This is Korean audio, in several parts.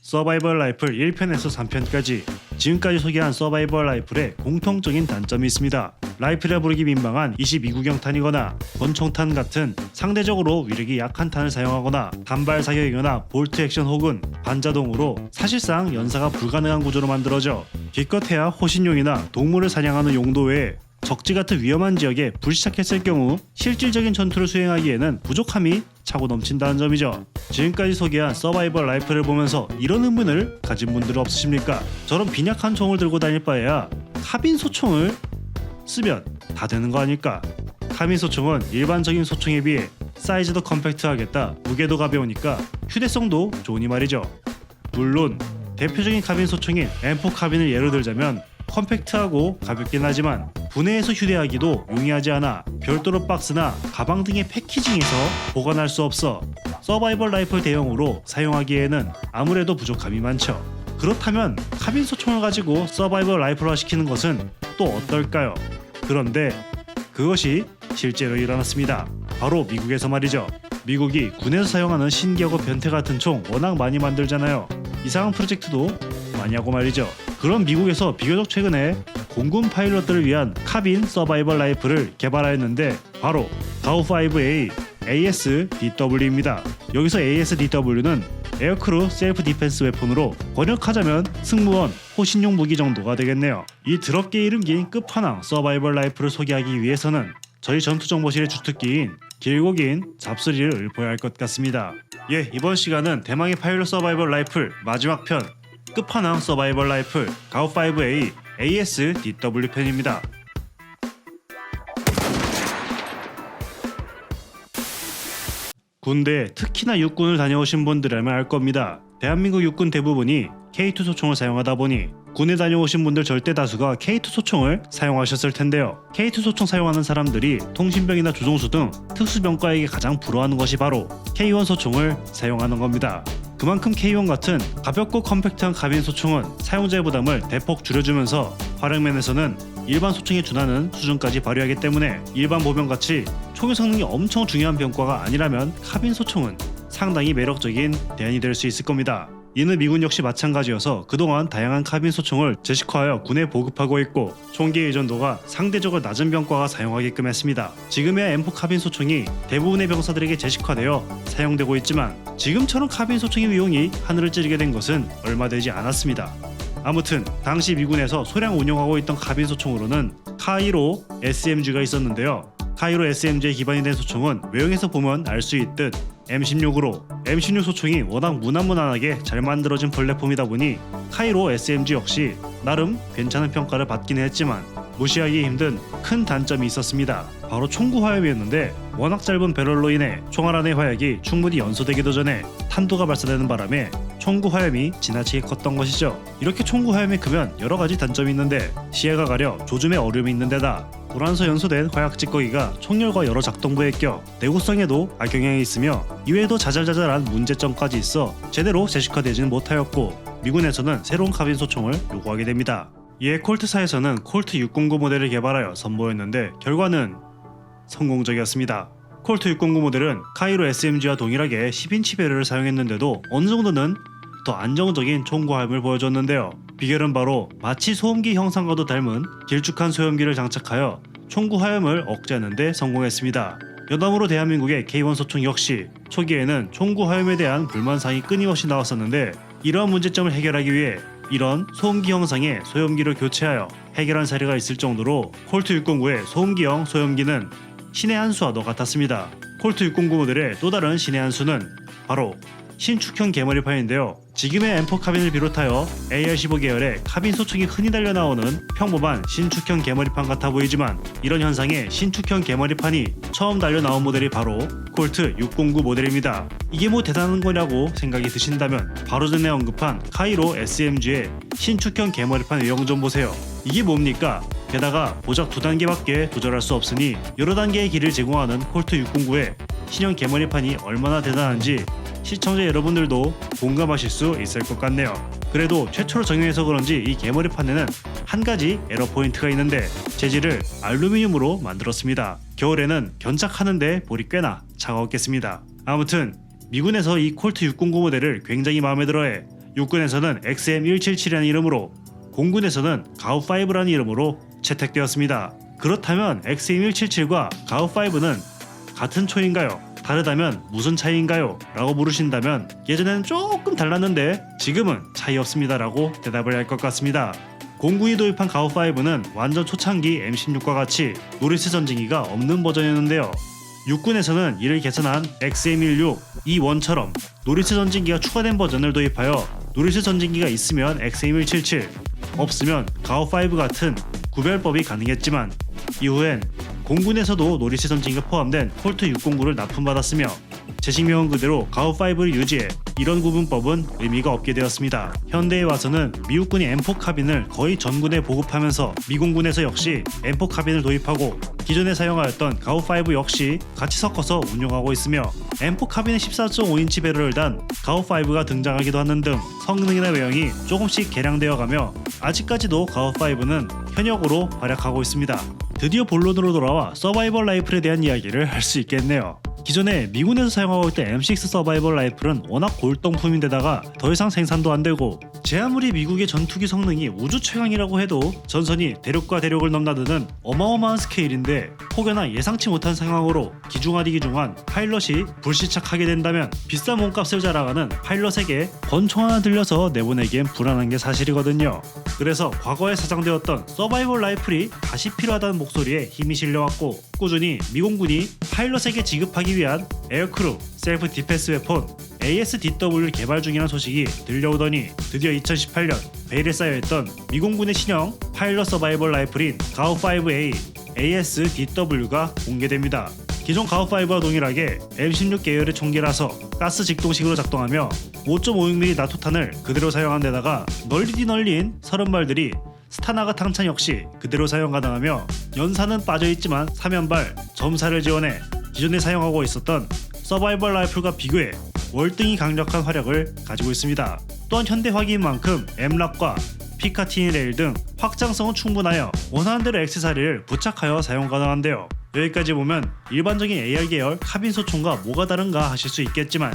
서바이벌 라이플 1편에서 3편까지 지금까지 소개한 서바이벌 라이플에 공통적인 단점이 있습니다. 라이플이라 부르기 민망한 22구경탄이거나 권총탄 같은 상대적으로 위력이 약한 탄을 사용하거나 단발 사격이거나 볼트 액션 혹은 반자동으로 사실상 연사가 불가능한 구조로 만들어져 기껏해야 호신용이나 동물을 사냥하는 용도 외에 적지 같은 위험한 지역에 불시착했을 경우 실질적인 전투를 수행하기에는 부족함이 차고 넘친다는 점이죠. 지금까지 소개한 서바이벌 라이플을 보면서 이런 의문을 가진 분들은 없으십니까? 저런 빈약한 총을 들고 다닐 바에야 카빈 소총을 쓰면 다 되는 거 아닐까? 카빈 소총은 일반적인 소총에 비해 사이즈도 컴팩트하겠다, 무게도 가벼우니까 휴대성도 좋으니 말이죠. 물론 대표적인 카빈 소총인 M4 카빈을 예로 들자면 컴팩트하고 가볍긴 하지만 분해해서 휴대하기도 용이하지 않아 별도로 박스나 가방 등의 패키징에서 보관할 수 없어 서바이벌 라이플 대용으로 사용하기에는 아무래도 부족함이 많죠. 그렇다면 카빈 소총을 가지고 서바이벌 라이플화 시키는 것은 또 어떨까요? 그런데 그것이 실제로 일어났습니다. 바로 미국에서 말이죠. 미국이 군에서 사용하는 신기하고 변태 같은 총 워낙 많이 만들잖아요. 이상한 프로젝트도 많이 하고 말이죠. 그런 미국에서 비교적 최근에 공군 파일럿들을 위한 카빈 서바이벌 라이플을 개발하였는데 바로 가우5A ASDW입니다. 여기서 ASDW는 에어크루 셀프 디펜스 웨폰으로 번역하자면 승무원 호신용 무기 정도가 되겠네요. 이 더럽게 이름 긴 끝판왕 서바이벌 라이플을 소개하기 위해서는 저희 전투정보실의 주특기인 길고 긴 잡스리를 읊어야 할 것 같습니다. 이번 시간은 대망의 파일럿 서바이벌 라이플 마지막 편 끝판왕 서바이벌 라이플 가우5A ASDW 편입니다. 군대, 특히나 육군을 다녀오신 분들이라면 알 겁니다. 대한민국 육군 대부분이 K2 소총을 사용하다 보니 군에 다녀오신 분들 절대 다수가 K2 소총을 사용하셨을 텐데요. K2 소총 사용하는 사람들이 통신병이나 조종수 등 특수병과에게 가장 부러워하는 것이 바로 K1 소총을 사용하는 겁니다. 그만큼 K1 같은 가볍고 컴팩트한 카빈 소총은 사용자의 부담을 대폭 줄여주면서 활용면에서는 일반 소총에 준하는 수준까지 발휘하기 때문에 일반 보병같이 총의 성능이 엄청 중요한 병과가 아니라면 카빈 소총은 상당히 매력적인 대안이 될 수 있을 겁니다. 이는 미군 역시 마찬가지여서 그동안 다양한 카빈 소총을 제식화하여 군에 보급하고 있고 총기 의존도가 상대적으로 낮은 병과가 사용하게끔 했습니다. 지금의 M4 카빈 소총이 대부분의 병사들에게 제식화되어 사용되고 있지만 지금처럼 카빈 소총의 위용이 하늘을 찌르게 된 것은 얼마 되지 않았습니다. 아무튼 당시 미군에서 소량 운용하고 있던 카빈 소총으로는 카이로 SMG가 있었는데요. 카이로 SMG에 기반이 된 소총은 외형에서 보면 알 수 있듯 M16으로 M16 소총이 워낙 무난무난하게 잘 만들어진 플랫폼이다 보니 카이로 SMG 역시 나름 괜찮은 평가를 받긴 했지만 무시하기 힘든 큰 단점이 있었습니다. 바로 총구 화염이었는데 워낙 짧은 배럴로 인해 총알 안의 화약이 충분히 연소되기도 전에 탄도가 발사되는 바람에 총구 화염이 지나치게 컸던 것이죠. 이렇게 총구 화염이 크면 여러가지 단점이 있는데 시야가 가려 조줌에 어려움이 있는 데다 돌아서 연소된 화약 찌꺼기가 총열과 여러 작동부에 껴 내구성에도 악영향이 있으며 이외에도 자잘자잘한 문제점까지 있어 제대로 제식화되지는 못하였고 미군에서는 새로운 카빈 소총을 요구하게 됩니다. 이에 콜트사에서는 콜트 609 모델을 개발하여 선보였는데 결과는 성공적이었습니다. 콜트 609 모델은 카이로 SMG와 동일하게 10인치 배럴을 사용했는데도 어느 정도는 더 안정적인 총구 화염을 보여줬는데요. 비결은 바로 마치 소음기 형상과도 닮은 길쭉한 소염기를 장착하여 총구 화염을 억제하는 데 성공했습니다. 여담으로 대한민국의 K1 소총 역시 초기에는 총구 화염에 대한 불만사항이 끊임없이 나왔었는데 이러한 문제점을 해결하기 위해 이런 소음기 형상의 소염기를 교체하여 해결한 사례가 있을 정도로 콜트 609의 소음기형 소염기는 신의 한 수와도 같았습니다. 콜트 609 모델의 또 다른 신의 한 수는 바로 신축형 개머리판인데요. 지금의 M4 카빈을 비롯하여 AR-15 계열의 카빈 소총이 흔히 달려 나오는 평범한 신축형 개머리판 같아 보이지만 이런 현상의 신축형 개머리판이 처음 달려 나온 모델이 바로 콜트 609 모델입니다. 이게 뭐 대단한 거냐고 생각이 드신다면 바로 전에 언급한 카이로 SMG의 신축형 개머리판 외형 좀 보세요. 이게 뭡니까? 게다가 보작 2단계밖에 조절할 수 없으니 여러 단계의 길을 제공하는 콜트 609의 신형 개머리판이 얼마나 대단한지 시청자 여러분들도 공감하실 수 있을 것 같네요. 그래도 최초로 적용해서 그런지 이 개머리판에는 한 가지 에러 포인트가 있는데 재질을 알루미늄으로 만들었습니다. 겨울에는 견착하는데 볼이 꽤나 차가웠겠습니다. 아무튼 미군에서 이 콜트 609 모델을 굉장히 마음에 들어해 육군에서는 XM177이라는 이름으로, 공군에서는 가우5라는 이름으로 채택되었습니다. 그렇다면 XM177과 가우5는 같은 초인가요? 다르다면 무슨 차이인가요? 라고 물으신다면 예전에는 조금 달랐는데 지금은 차이 없습니다 라고 대답을 할 것 같습니다. 공군이 도입한 가우5는 완전 초창기 M16과 같이 노리스 전진기가 없는 버전이었는데요. 육군에서는 이를 개선한 XM16 E1처럼 노리스 전진기가 추가된 버전을 도입하여 노리스 전진기가 있으면 XM177, 없으면 가우5 같은 구별법이 가능했지만 이후엔 공군에서도 노리스 전진기가 포함된 콜트 609를 납품받았으며 제식명은 그대로 가우5를 유지해 이런 구분법은 의미가 없게 되었습니다. 현대에 와서는 미국군이 M4 카빈을 거의 전군에 보급하면서 미공군에서 역시 M4 카빈을 도입하고 기존에 사용하였던 가우5 역시 같이 섞어서 운용하고 있으며 M4 카빈의 14.5인치 배럴을 단 가우5가 등장하기도 하는 등 성능이나 외형이 조금씩 개량되어가며 아직까지도 가우5는 현역으로 활약하고 있습니다. 드디어 본론으로 돌아와 서바이벌 라이플에 대한 이야기를 할 수 있겠네요. 기존에 미군에서 사용하고 있던 M6 서바이벌 라이플은 워낙 골동품인데다가 더 이상 생산도 안되고 제 아무리 미국의 전투기 성능이 우주 최강이라고 해도 전선이 대륙과 대륙을 넘나드는 어마어마한 스케일인데 혹여나 예상치 못한 상황으로 기중한 파일럿이 불시착하게 된다면 비싼 몸값을 자랑하는 파일럿에게 권총 하나 들려서 내보내기엔 불안한 게 사실이거든요. 그래서 과거에 사장되었던 서바이벌 라이플이 다시 필요하다는 목소리에 힘이 실려왔고 꾸준히 미공군이 파일럿에게 지급하기 위한 에어크루 셀프 디펜스 웨폰 ASDW를 개발 중이라는 소식이 들려오더니 드디어 2018년 베일에 쌓여있던 미공군의 신형 파일럿 서바이벌 라이플인 가우5A ASDW가 공개됩니다. 기존 가우5와 동일하게 M16 계열의 총기라서 가스 직동식으로 작동하며 5.56mm 나토탄을 그대로 사용한 데다가 널린 30발들이 스타나가 탕창 역시 그대로 사용 가능하며 연사는 빠져있지만 사면발, 점사를 지원해 기존에 사용하고 있었던 서바이벌 라이플과 비교해 월등히 강력한 화력을 가지고 있습니다. 또한 현대화기인 만큼 엠락과 피카티니 레일 등 확장성은 충분하여 원하는 대로 액세서리를 부착하여 사용 가능한데요. 여기까지 보면 일반적인 AR 계열 카빈 소총과 뭐가 다른가 하실 수 있겠지만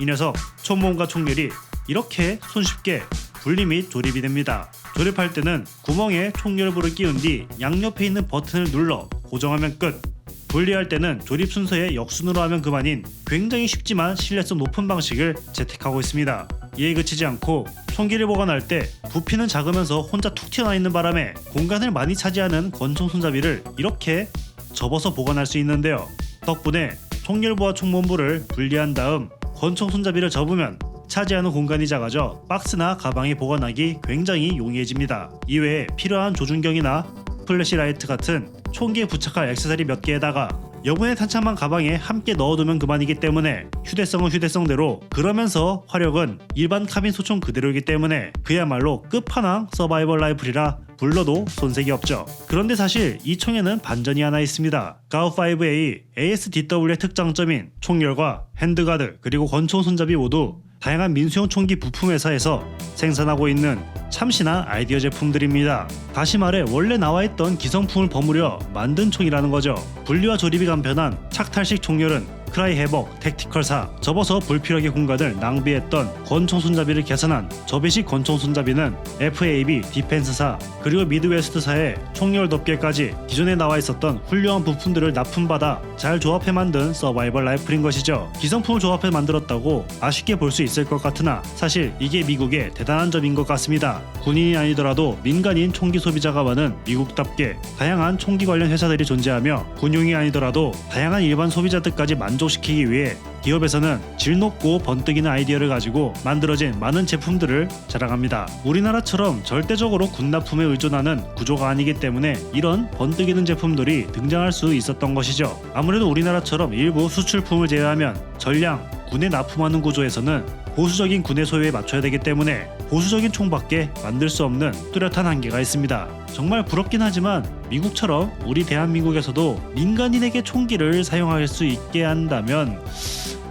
이 녀석 총모음과 총열이 이렇게 손쉽게 분리 및 조립이 됩니다. 조립할 때는 구멍에 총열부를 끼운 뒤 양옆에 있는 버튼을 눌러 고정하면 끝. 분리할 때는 조립 순서에 역순으로 하면 그만인 굉장히 쉽지만 신뢰성 높은 방식을 채택하고 있습니다. 이에 그치지 않고 총기를 보관할 때 부피는 작으면서 혼자 툭 튀어나와 있는 바람에 공간을 많이 차지하는 권총 손잡이를 이렇게 접어서 보관할 수 있는데요. 덕분에 총열부와 총몸부를 분리한 다음 권총 손잡이를 접으면 차지하는 공간이 작아져 박스나 가방에 보관하기 굉장히 용이해집니다. 이외에 필요한 조준경이나 플래시라이트 같은 총기에 부착할 액세서리 몇 개에다가 여분의 탄창만 가방에 함께 넣어두면 그만이기 때문에 휴대성은 휴대성대로 그러면서 화력은 일반 카빈 소총 그대로이기 때문에 그야말로 끝판왕 서바이벌 라이플이라 불러도 손색이 없죠. 그런데 사실 이 총에는 반전이 하나 있습니다. 가우5A ASDW의 특장점인 총열과 핸드가드 그리고 권총 손잡이 모두 다양한 민수용 총기 부품 회사에서 생산하고 있는 참신한 아이디어 제품들입니다. 다시 말해 원래 나와있던 기성품을 버무려 만든 총이라는 거죠. 분리와 조립이 간편한 착탈식 총열은 크라이 해벅 택티컬사 접어서 불필요하게 공간을 낭비했던 권총 손잡이를 개선한 접이식 권총 손잡이는 FAB 디펜스사 그리고 미드웨스트사의 총열 덮개까지 기존에 나와 있었던 훌륭한 부품들을 납품받아 잘 조합해 만든 서바이벌 라이플인 것이죠. 기성품을 조합해 만들었다고 아쉽게 볼 수 있을 것 같으나 사실 이게 미국의 대단한 점인 것 같습니다. 군인이 아니더라도 민간인 총기 소비자가 많은 미국답게 다양한 총기 관련 회사들이 존재하며 군용이 아니더라도 다양한 일반 소비자들까지 만족시키기 위해 기업에서는 질 높고 번뜩이는 아이디어를 가지고 만들어진 많은 제품들을 자랑합니다. 우리나라처럼 절대적으로 군납품에 의존하는 구조가 아니기 때문에 이런 번뜩이는 제품들이 등장할 수 있었던 것이죠. 아무래도 우리나라처럼 일부 수출품을 제외하면 전량 군에 납품하는 구조에서는 보수적인 군의 소유에 맞춰야 되기 때문에 보수적인 총밖에 만들 수 없는 뚜렷한 한계가 있습니다. 정말 부럽긴 하지만 미국처럼 우리 대한민국에서도 민간인에게 총기를 사용할 수 있게 한다면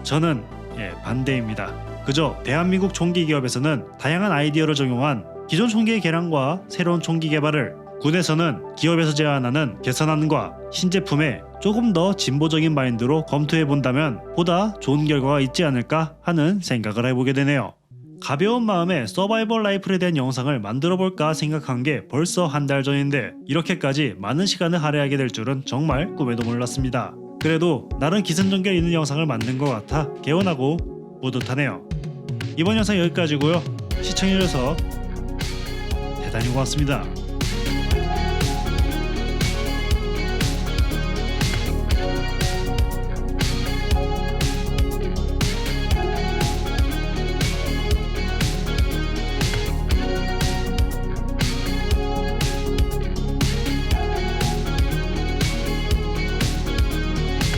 저는 반대입니다. 그저 대한민국 총기 기업에서는 다양한 아이디어를 적용한 기존 총기의 개량과 새로운 총기 개발을 군에서는 기업에서 제안하는 개선안과 신제품에 조금 더 진보적인 마인드로 검토해 본다면 보다 좋은 결과가 있지 않을까 하는 생각을 해보게 되네요. 가벼운 마음에 서바이벌 라이플에 대한 영상을 만들어 볼까 생각한 게 벌써 한 달 전인데 이렇게까지 많은 시간을 할애하게 될 줄은 정말 꿈에도 몰랐습니다. 그래도 나름 기승전결 있는 영상을 만든 것 같아 개운하고 뿌듯하네요. 이번 영상 여기까지고요. 시청해주셔서 대단히 고맙습니다.